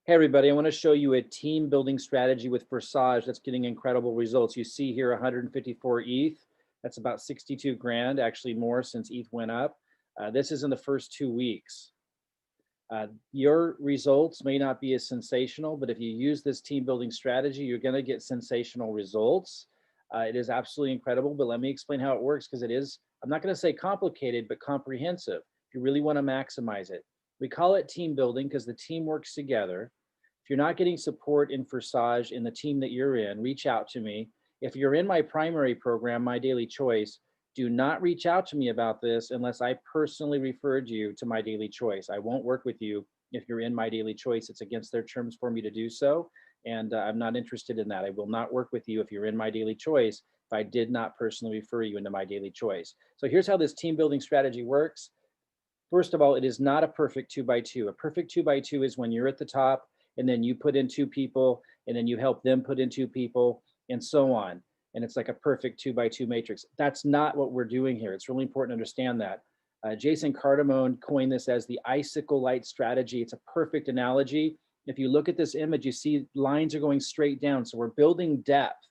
Hey everybody, I want to show you a team building strategy with Forsage that's getting incredible results. You see here 154 ETH. That's about 62 grand, actually more since ETH went up. This is in the first 2 weeks. Your results may not be as sensational, but if you use this team building strategy, you're going to get sensational results. It is absolutely incredible, but let me explain how it works because it is, I'm not going to say complicated, but comprehensive if you really want to maximize it. We call it team building because the team works together. If you're not getting support in Forsage in the team that you're in, reach out to me. If you're in my primary program, My Daily Choice, do not reach out to me about this unless I personally referred you to My Daily Choice. I won't work with you if you're in My Daily Choice. It's against their terms for me to do so, and I'm not interested in that. I will not work with you if you're in My Daily Choice if I did not personally refer you into My Daily Choice. So here's how this team building strategy works. First of all, it is not a perfect 2x2. A perfect 2x2 is when you're at the top and then you put in two people and then you help them put in two people and so on. And it's like a perfect 2x2 matrix. That's not what we're doing here. It's really important to understand that. Jason Cardamone coined this as the icicle light strategy. It's a perfect analogy. If you look at this image, you see lines are going straight down. So we're building depth.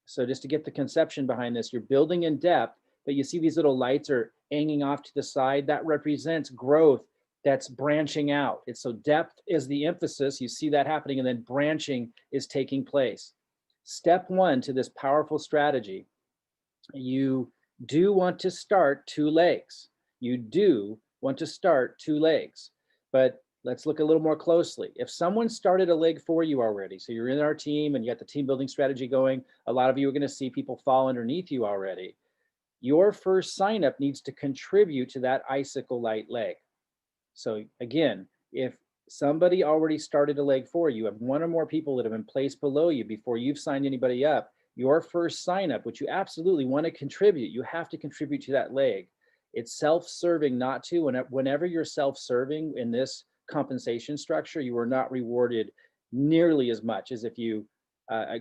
So just to get the conception behind this, you're building in depth, but you see these little lights are hanging off to the side. That represents growth that's branching out. It's so depth is the emphasis. You see that happening, and then branching is taking place. Step one to this powerful strategy, you do want to start two legs. You do want to start two legs, but let's look a little more closely. If someone started a leg for you already, so you're in our team and you got the team building strategy going, a lot of you are going to see people fall underneath you already. Your first sign up needs to contribute to that icicle light leg. So again, if somebody already started a leg for you, have one or more people that have been placed below you before you've signed anybody up, your first sign up, which you absolutely want to contribute, you have to contribute to that leg. It's self-serving not to. Whenever you're self-serving in this compensation structure, you are not rewarded nearly as much as if you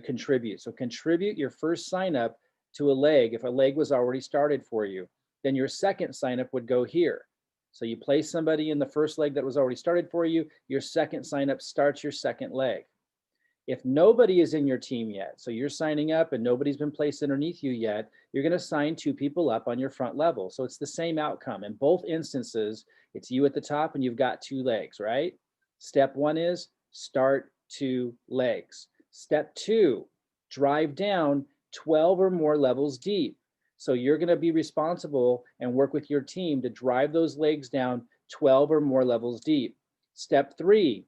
contribute. So contribute your first sign up to a leg. If a leg was already started for you, then your second sign up would go here. So you place somebody in the first leg that was already started for you, your second sign up starts your second leg. If nobody is in your team yet, so you're signing up and nobody's been placed underneath you yet, you're going to sign two people up on your front level. So it's the same outcome. In both instances, it's you at the top and you've got two legs, right? Step one is start two legs. Step two, drive down 12 or more levels deep. So you're going to be responsible and work with your team to drive those legs down 12 or more levels deep. Step three,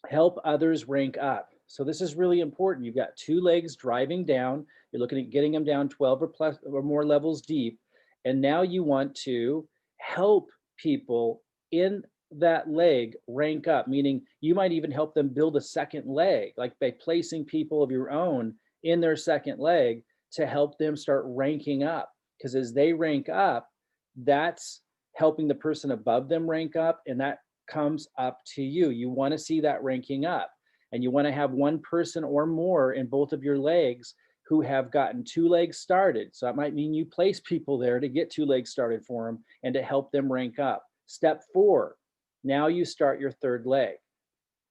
help others rank up. So this is really important. You've got two legs driving down. You're looking at getting them down 12 or more levels deep. And now you want to help people in that leg rank up, meaning you might even help them build a second leg, like by placing people of your own in their second leg to help them start ranking up. Because as they rank up, that's helping the person above them rank up, and that comes up to you. You want to see that ranking up, and you want to have one person or more in both of your legs who have gotten two legs started. So that might mean you place people there to get two legs started for them and to help them rank up. Step four, now you start your third leg.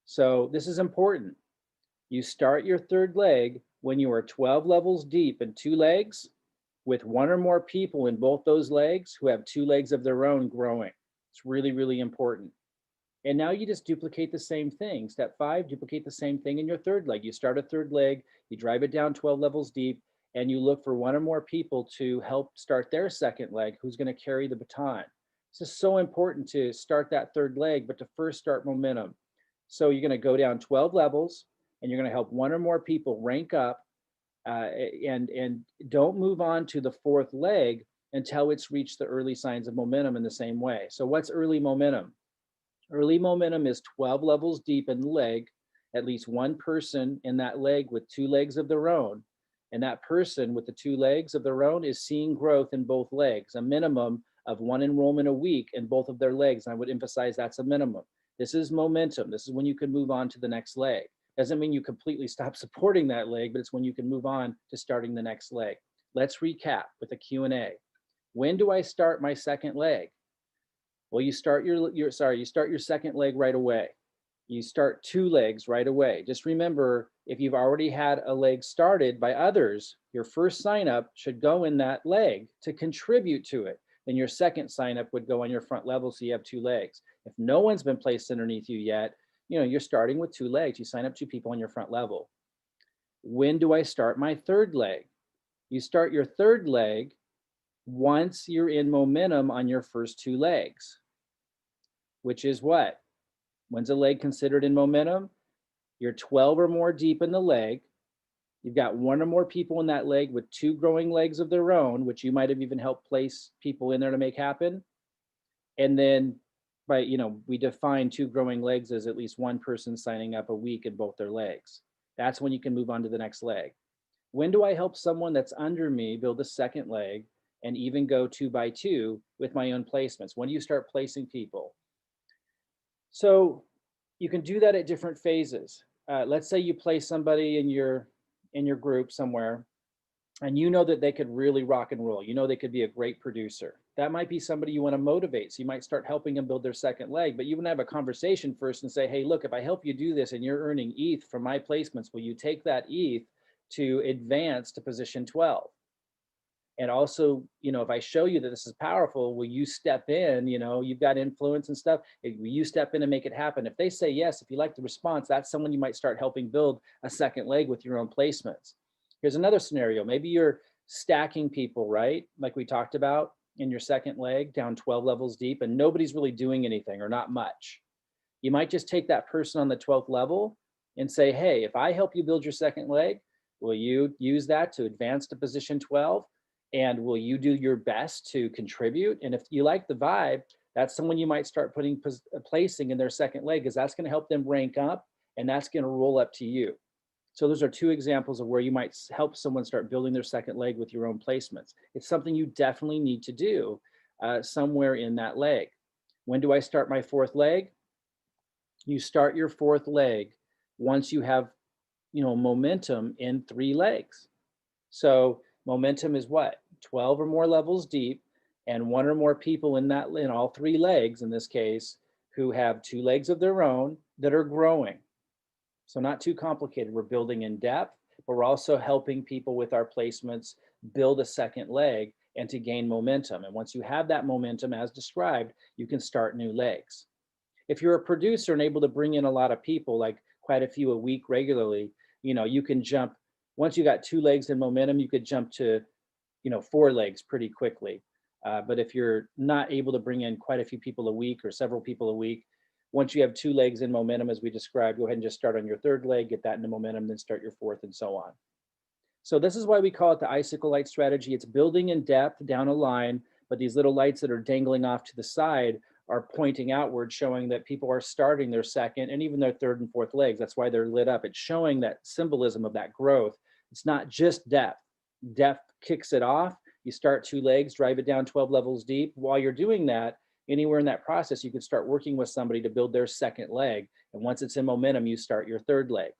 So this is important. You start your third leg when you are 12 levels deep in two legs with one or more people in both those legs who have two legs of their own growing. It's really, really important. And now you just duplicate the same thing. Step five, duplicate the same thing in your third leg. You start a third leg, you drive it down 12 levels deep, and you look for one or more people to help start their second leg who's going to carry the baton. This is so important to start that third leg, but to first start momentum. So you're going to go down 12 levels, and you're going to help one or more people rank up, and don't move on to the fourth leg until it's reached the early signs of momentum in the same way. So what's early momentum? Early momentum is 12 levels deep in the leg, at least one person in that leg with two legs of their own. And that person with the two legs of their own is seeing growth in both legs, a minimum of one enrollment a week in both of their legs. And I would emphasize that's a minimum. This is momentum. This is when you can move on to the next leg. Doesn't mean you completely stop supporting that leg, but it's when you can move on to starting the next leg. Let's recap with a Q&A. When do I start my second leg? Well, you start your second leg right away. You start 2 legs right away. Just remember, if you've already had a leg started by others, your first sign up should go in that leg to contribute to it. Then your second sign up would go on your front level, so you have 2 legs. If no one's been placed underneath you yet, you're starting with 2 legs. You sign up 2 people on your front level. When do I start my third leg? You start your third leg once you're in momentum on your first 2 legs, which is what? When's a leg considered in momentum? You're 12 or more deep in the leg. You've got 1 or more people in that leg with 2 growing legs of their own, which you might have even helped place people in there to make happen. And then we define 2 growing legs as at least 1 person signing up a week in both their legs. That's when you can move on to the next leg. When do I help someone that's under me build a second leg and even go 2 by 2 with my own placements? When do you start placing people? So you can do that at different phases. Let's say you place somebody in your group somewhere, and you know that they could really rock and roll. You know they could be a great producer. That might be somebody you want to motivate. So you might start helping them build their second leg, but you want to have a conversation first and say, hey, look, if I help you do this and you're earning ETH from my placements, will you take that ETH to advance to position 12? And also, if I show you that this is powerful, will you step in? You've got influence and stuff. Will you step in and make it happen? If they say yes, if you like the response, that's someone you might start helping build a second leg with your own placements. Here's another scenario. Maybe you're stacking people, right? Like we talked about in your second leg, down 12 levels deep, and nobody's really doing anything or not much. You might just take that person on the 12th level and say, hey, if I help you build your second leg, will you use that to advance to position 12? And will you do your best to contribute? And if you like the vibe, that's someone you might start placing in their second leg, because that's going to help them rank up, and that's going to roll up to you. So those are 2 examples of where you might help someone start building their second leg with your own placements. It's something you definitely need to do somewhere in that leg. When do I start my 4th leg? You start your 4th leg once you have, momentum in 3 legs. So momentum is what? 12 or more levels deep, and 1 or more people in all 3 legs in this case, who have 2 legs of their own that are growing. So not too complicated. We're building in depth, but we're also helping people with our placements build a second leg and to gain momentum. And once you have that momentum as described, you can start new legs. If you're a producer and able to bring in a lot of people, like quite a few a week regularly, you can jump. Once you got 2 legs in momentum, you could jump to 4 legs pretty quickly. But if you're not able to bring in quite a few people a week or several people a week, once you have 2 legs in momentum, as we described, go ahead and just start on your 3rd leg, get that into momentum, then start your 4th, and so on. So this is why we call it the icicle light strategy. It's building in depth down a line, but these little lights that are dangling off to the side are pointing outward, showing that people are starting their second and even their 3rd and 4th legs. That's why they're lit up. It's showing that symbolism of that growth. It's not just depth. Depth kicks it off. You start 2 legs, drive it down 12 levels deep. While you're doing that, anywhere in that process, you could start working with somebody to build their second leg. And once it's in momentum, you start your 3rd leg.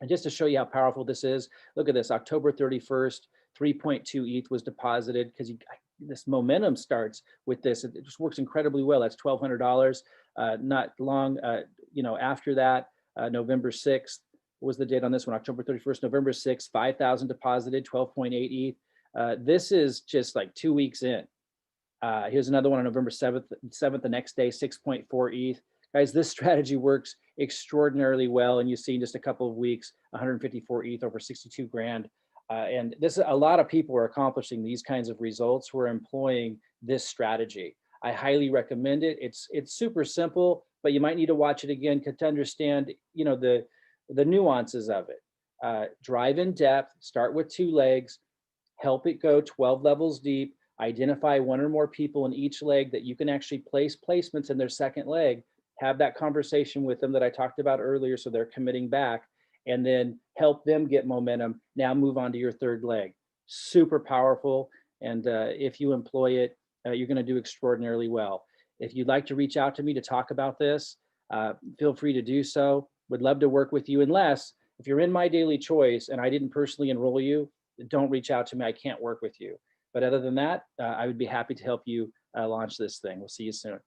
And just to show you how powerful this is, look at this, October 31st, 3.2 ETH was deposited, because this momentum starts with this. It just works incredibly well. That's $1,200. Not long, after that, November 6th was the date on this one, October 31st, November 6th, 5,000 deposited, 12.8 ETH. This is just like 2 weeks in. Here's another one on November 7th, the next day, 6.4 ETH. Guys, this strategy works extraordinarily well, and you see in just a couple of weeks, 154 ETH over 62 grand. And a lot of people are accomplishing these kinds of results who are employing this strategy. I highly recommend it. It's super simple, but you might need to watch it again to understand, the nuances of it. Drive in depth, start with 2 legs, help it go 12 levels deep, identify 1 or more people in each leg that you can actually place placements in their second leg, have that conversation with them that I talked about earlier so they're committing back, and then help them get momentum. Now move on to your 3rd leg. Super powerful, and if you employ it, you're going to do extraordinarily well. If you'd like to reach out to me to talk about this, feel free to do so. Would love to work with you, unless if you're in My Daily Choice and I didn't personally enroll you, don't reach out to me. I can't work with you. But other than that, I would be happy to help you launch this thing. We'll see you soon.